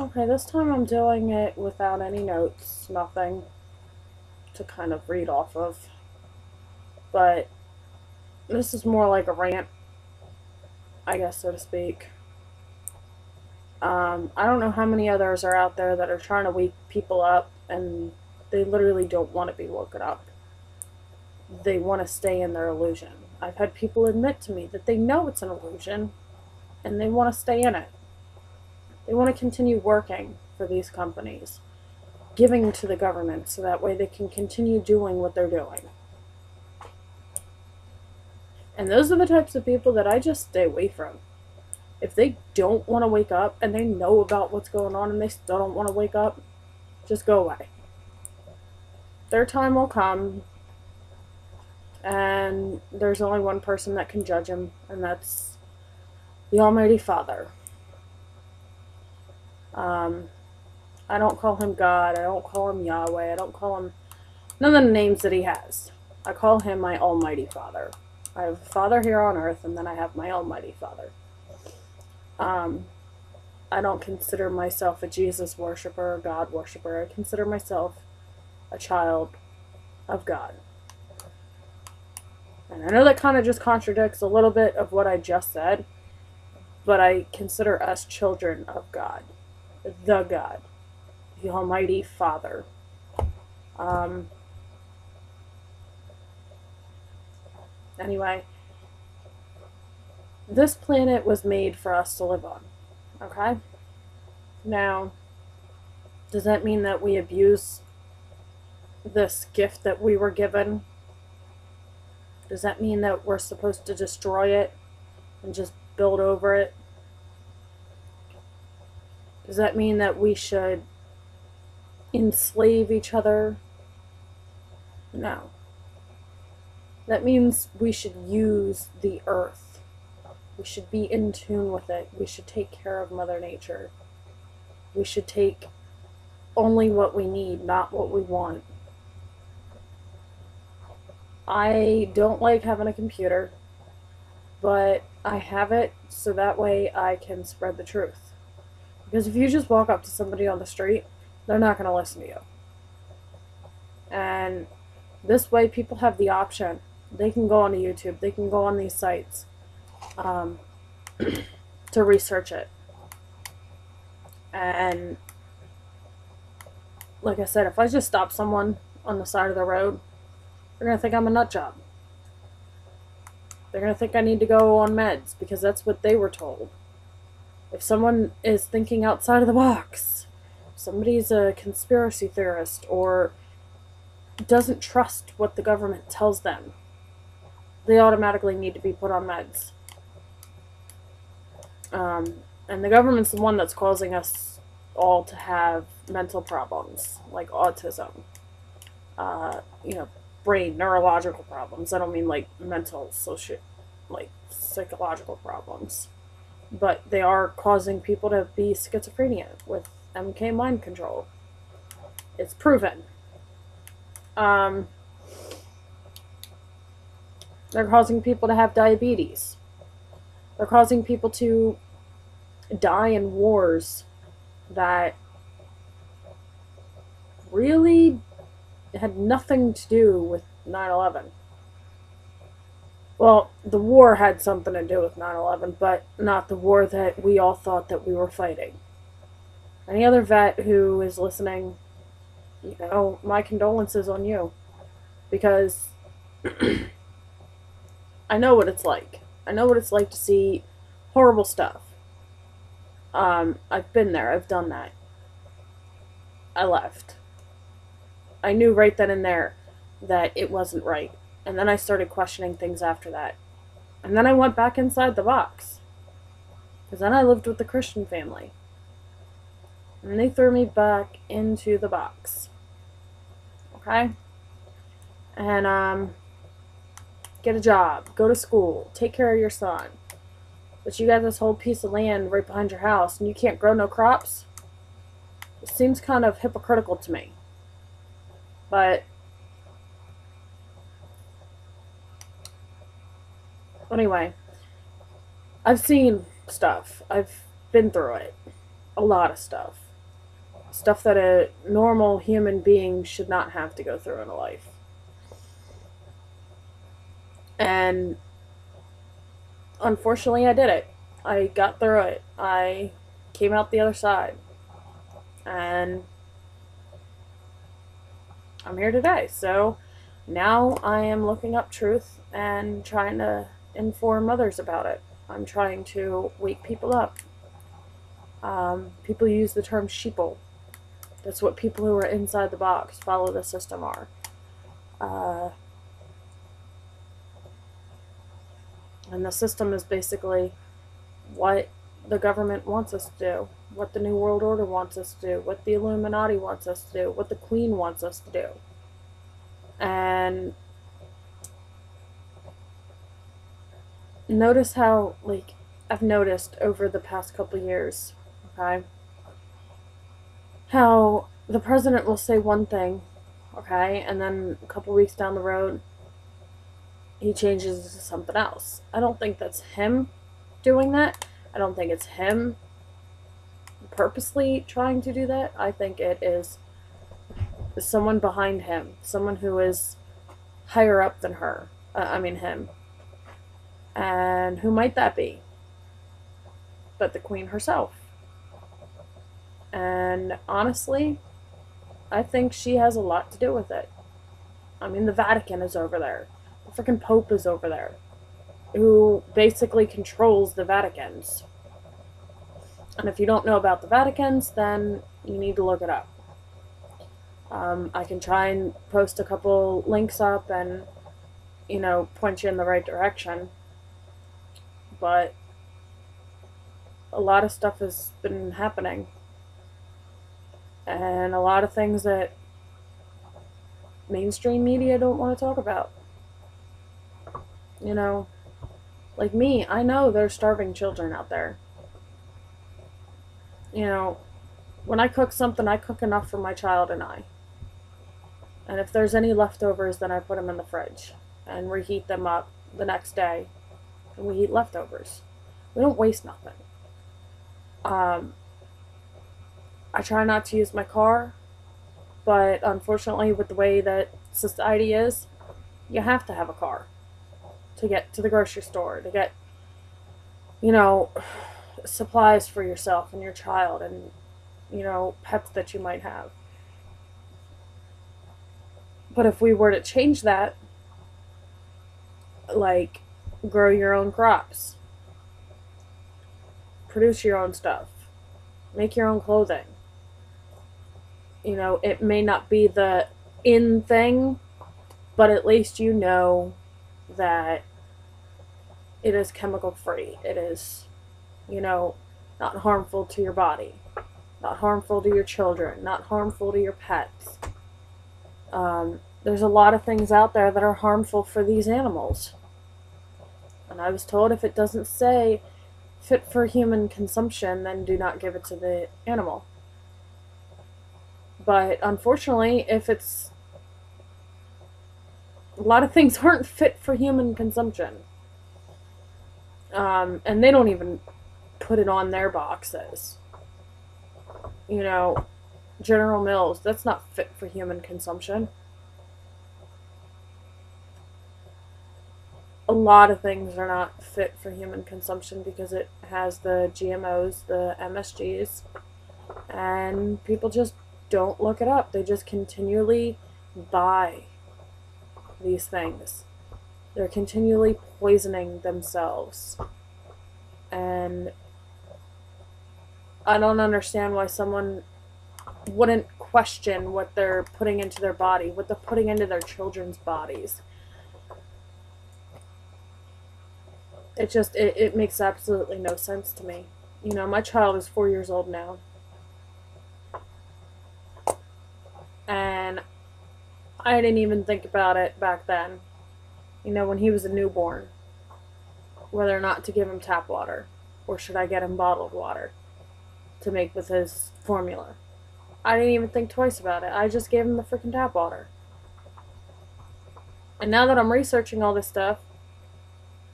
Okay, this time I'm doing it without any notes, nothing to kind of read off of. But this is more like a rant, I guess, so to speak. I don't know how many others are out there that are trying to wake people up and they literally don't want to be woken up. They want to stay in their illusion. I've had people admit to me that they know it's an illusion and they want to stay in it. They want to continue working for these companies, giving to the government so that way they can continue doing what they're doing. And those are the types of people that I just stay away from. If they don't want to wake up and they know about what's going on and they still don't want to wake up, just go away. Their time will come, and there's only one person that can judge them, and that's the Almighty Father. I don't call him God, I don't call him Yahweh, I don't call him none of the names that he has. I call him my Almighty Father. I have a Father here on earth, and then I have my Almighty Father. I don't consider myself a Jesus worshiper or God worshiper. I consider myself a child of God. And I know that kind of just contradicts a little bit of what I just said, but I consider us children of God, the God, the Almighty Father. Anyway, this planet was made for us to live on, okay? Now, does that mean that we abuse this gift that we were given? Does that mean that we're supposed to destroy it and just build over it? Does that mean that we should enslave each other? No. That means we should use the earth. We should be in tune with it. We should take care of Mother Nature. We should take only what we need, not what we want. I don't like having a computer, but I have it so that way I can spread the truth. Because if you just walk up to somebody on the street, they're not going to listen to you. And this way people have the option. They can go onto YouTube, they can go on these sites to research it. And like I said, if I just stop someone on the side of the road, they're going to think I'm a nut job. They're going to think I need to go on meds because that's what they were told. If someone is thinking outside of the box, if somebody's a conspiracy theorist or doesn't trust what the government tells them, they automatically need to be put on meds. And the government's the one that's causing us all to have mental problems, like autism, brain, neurological problems. I don't mean like mental, psychological problems. But they are causing people to be schizophrenia with MK mind control. It's proven. They're causing people to have diabetes. They're causing people to die in wars that really had nothing to do with 9/11. Well, the war had something to do with 9/11, but not the war that we all thought that we were fighting. Any other vet who is listening, my condolences on you. Because I know what it's like. I know what it's like to see horrible stuff. I've been there. I've done that. I left. I knew right then and there that it wasn't right. And then I started questioning things after that. And then I went back inside the box. Because then I lived with the Christian family. And they threw me back into the box. Okay? And, get a job. Go to school. Take care of your son. But you got this whole piece of land right behind your house and you can't grow no crops? It seems kind of hypocritical to me. But anyway, I've seen stuff. I've been through it. A lot of stuff. Stuff that a normal human being should not have to go through in a life. And unfortunately, I did it. I got through it. I came out the other side. And I'm here today. So now I am looking up truth and trying to inform others about it. I'm trying to wake people up. People use the term sheeple. That's what people who are inside the box, follow the system are. And the system is basically what the government wants us to do, what the New World Order wants us to do, what the Illuminati wants us to do, what the Queen wants us to do. And notice how, like, I've noticed over the past couple years, okay, how the president will say one thing, okay, and then a couple weeks down the road, he changes to something else. I don't think that's him doing that. I don't think it's him purposely trying to do that. I think it is someone behind him, someone who is higher up than him. And who might that be? But the Queen herself. And honestly, I think she has a lot to do with it. I mean, the Vatican is over there. The freaking Pope is over there, who basically controls the Vaticans. And if you don't know about the Vaticans, then you need to look it up. I can try and post a couple links up and, point you in the right direction. But a lot of stuff has been happening. And a lot of things that mainstream media don't want to talk about. Like me, I know there's starving children out there. When I cook something, I cook enough for my child and I. And if there's any leftovers, then I put them in the fridge and reheat them up the next day. And we eat leftovers. We don't waste nothing. I try not to use my car, but unfortunately, with the way that society is, you have to have a car to get to the grocery store, to get, supplies for yourself and your child and, pets that you might have. But if we were to change that, like, grow your own crops, produce your own stuff, make your own clothing. It may not be the in thing, but at least you know that it is chemical free. It is, not harmful to your body, not harmful to your children, not harmful to your pets. There's a lot of things out there that are harmful for these animals. And I was told if it doesn't say fit for human consumption, then do not give it to the animal. But unfortunately, a lot of things aren't fit for human consumption. And they don't even put it on their boxes. General Mills, that's not fit for human consumption. A lot of things are not fit for human consumption because it has the GMOs, the MSGs, and people just don't look it up. They just continually buy these things. They're continually poisoning themselves. And I don't understand why someone wouldn't question what they're putting into their body, what they're putting into their children's bodies. It makes absolutely no sense to me. My child is 4 years old now. And I didn't even think about it back then. When he was a newborn. Whether or not to give him tap water. Or should I get him bottled water to make with his formula. I didn't even think twice about it. I just gave him the freaking tap water. And now that I'm researching all this stuff,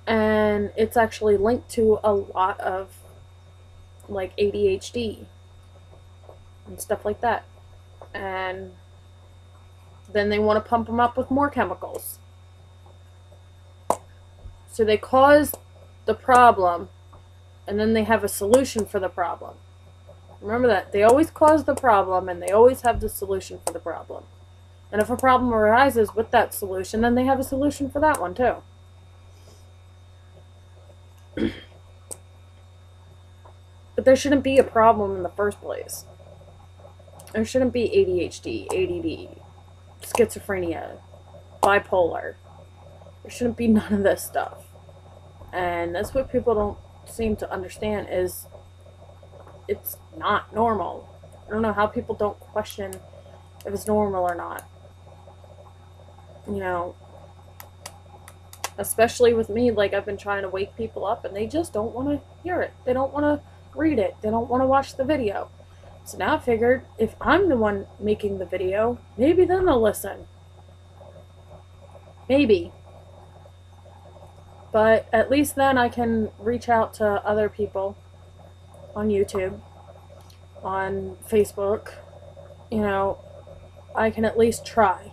and it's actually linked to a lot of, like, ADHD. and stuff like that. And then they want to pump them up with more chemicals. So they cause the problem, and then they have a solution for the problem. Remember that. They always cause the problem, and they always have the solution for the problem. And if a problem arises with that solution, then they have a solution for that one too. But there shouldn't be a problem in the first place. There shouldn't be ADHD, ADD, schizophrenia, bipolar. There shouldn't be none of this stuff. And that's what people don't seem to understand, is it's not normal. I don't know how people don't question if it's normal or not. You know, especially with me, like, I've been trying to wake people up and they just don't want to hear it. They don't want to read it. They don't want to watch the video. So now I figured, if I'm the one making the video, maybe then they'll listen. Maybe. But at least then I can reach out to other people on YouTube, on Facebook. You know, I can at least try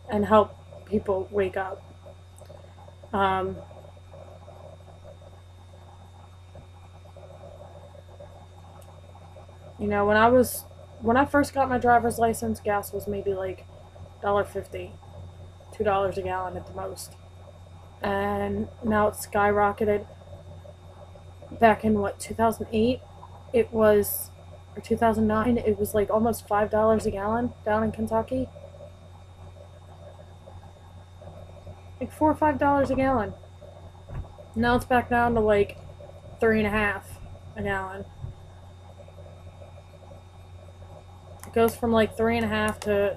and help people wake up. You know, when I first got my driver's license, gas was maybe like $1.50, $2 a gallon at the most. And now it's skyrocketed. Back in, what, 2008? It was, or 2009, it was like almost $5 a gallon down in Kentucky. Like $4 or $5 a gallon. Now it's back down to like $3.50 a gallon. It goes from like $3.50 to,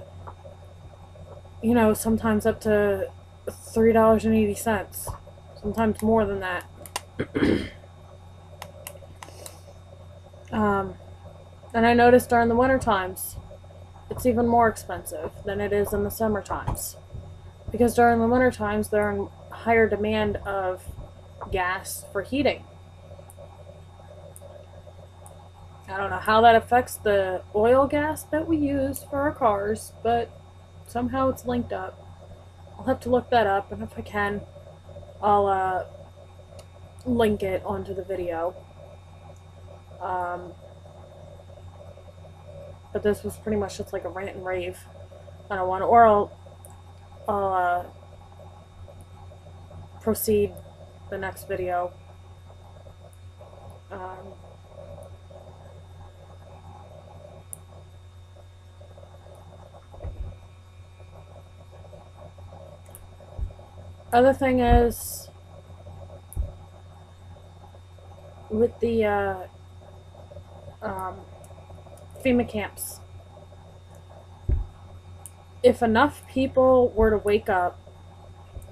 you know, sometimes up to $3.80. Sometimes more than that. And I noticed during the winter times, it's even more expensive than it is in the summer times. Because during the winter times, they're in higher demand of gas for heating. I don't know how that affects the oil gas that we use for our cars, but somehow it's linked up. I'll have to look that up, and if I can, I'll link it onto the video. But this was pretty much just like a rant and rave on a one, or I'll proceed the next video. Other thing is, with the FEMA camps, if enough people were to wake up,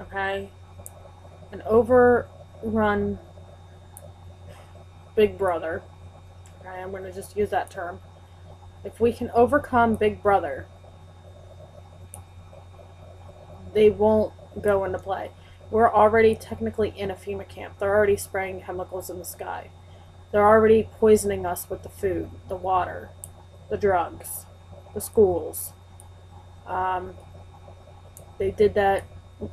okay, and overrun Big Brother, okay, I'm going to just use that term, if we can overcome Big Brother, they won't go into play. We're already technically in a FEMA camp. They're already spraying chemicals in the sky. They're already poisoning us with the food, the water, the drugs, the schools. They did that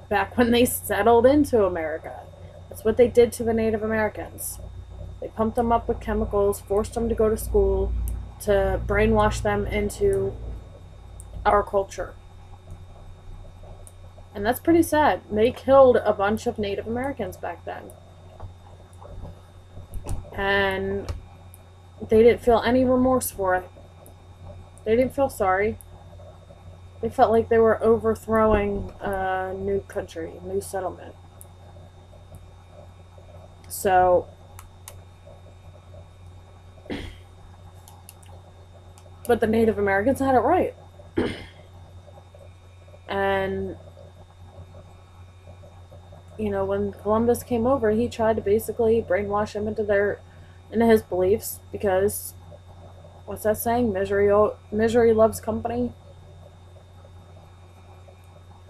back when they settled into America. That's what they did to the Native Americans. They pumped them up with chemicals, forced them to go to school, to brainwash them into our culture. And that's pretty sad. They killed a bunch of Native Americans back then. And they didn't feel any remorse for it. They didn't feel sorry. They felt like they were overthrowing a new country, a new settlement. So, but the Native Americans had it right. And, you know, when Columbus came over, he tried to basically brainwash them into his beliefs, because, what's that saying? Misery loves company.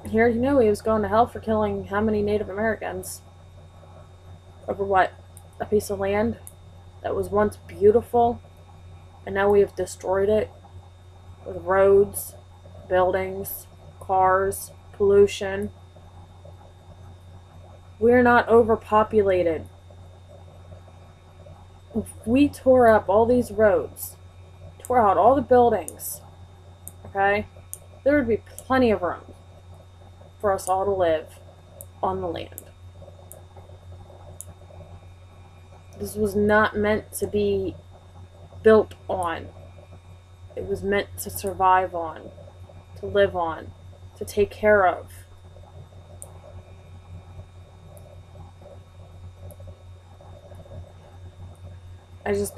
He already knew he was going to hell for killing how many Native Americans? Over what? A piece of land that was once beautiful, and now we have destroyed it with roads, buildings, cars, pollution. We're not overpopulated. If we tore up all these roads, tore out all the buildings, okay, there would be plenty of room for us all to live on the land. This was not meant to be built on. It was meant to survive on, to live on, to take care of.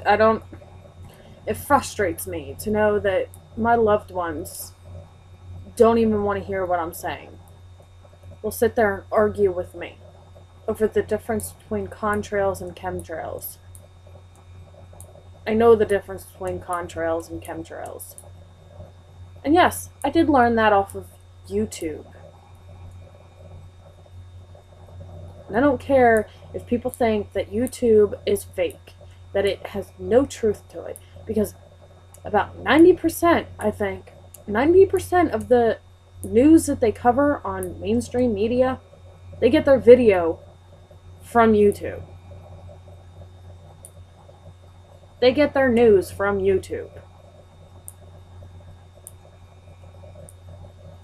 I don't, it frustrates me to know that my loved ones don't even want to hear what I'm saying. They'll sit there and argue with me over the difference between contrails and chemtrails. I know the difference between contrails and chemtrails. And yes, I did learn that off of YouTube. And I don't care if people think that YouTube is fake, that it has no truth to it, because about 90%, I think, 90% of the news that they cover on mainstream media, they get their video from YouTube. They get their news from YouTube.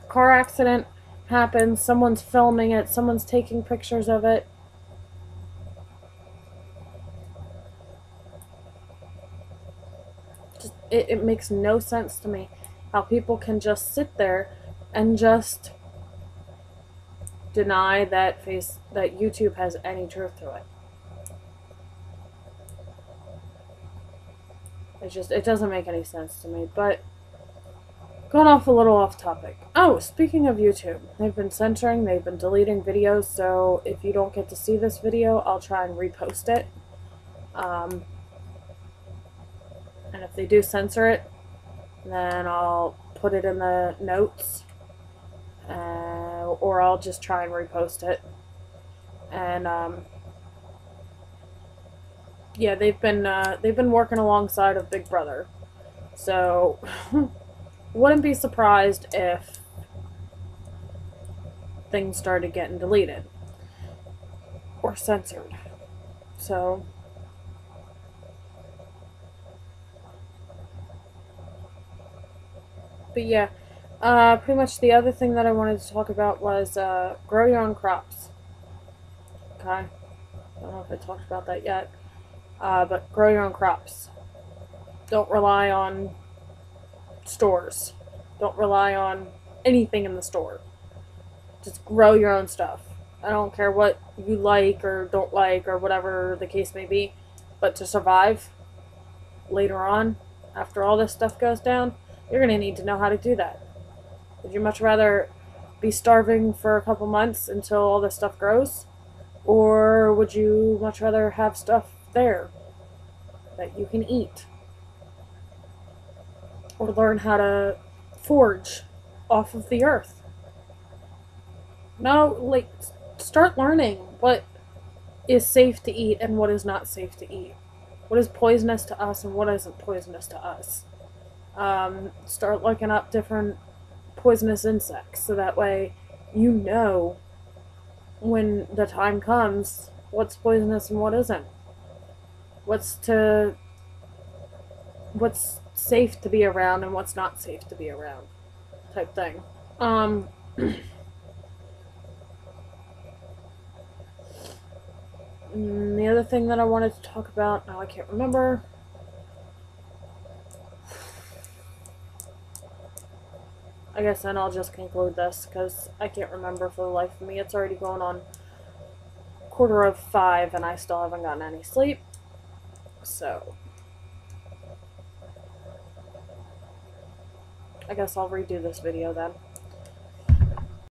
Car accident happens, someone's filming it, someone's taking pictures of it. It makes no sense to me how people can just sit there and just deny that YouTube has any truth to it. It doesn't make any sense to me. But going off a little off topic. Oh, speaking of YouTube, they've been censoring, they've been deleting videos, so if you don't get to see this video, I'll try and repost it. And if they do censor it, then I'll put it in the notes, or I'll just try and repost it. And yeah, they've been working alongside of Big Brother, so wouldn't be surprised if things started getting deleted or censored. So but yeah, pretty much the other thing that I wanted to talk about was grow your own crops. Okay, I don't know if I talked about that yet, but grow your own crops. Don't rely on stores. Don't rely on anything in the store. Just grow your own stuff. I don't care what you like or don't like or whatever the case may be, but to survive later on, after all this stuff goes down, you're going to need to know how to do that. Would you much rather be starving for a couple months until all this stuff grows? Or would you much rather have stuff there that you can eat? Or learn how to forge off of the earth? No, like, start learning what is safe to eat and what is not safe to eat. What is poisonous to us and what isn't poisonous to us. Start looking up different poisonous insects so that way you know when the time comes what's poisonous and what isn't. What's safe to be around and what's not safe to be around, type thing. The other thing that I wanted to talk about, now I can't remember. I guess then I'll just conclude this, because I can't remember for the life of me. It's already going on 4:45 and I still haven't gotten any sleep. So I guess I'll redo this video then.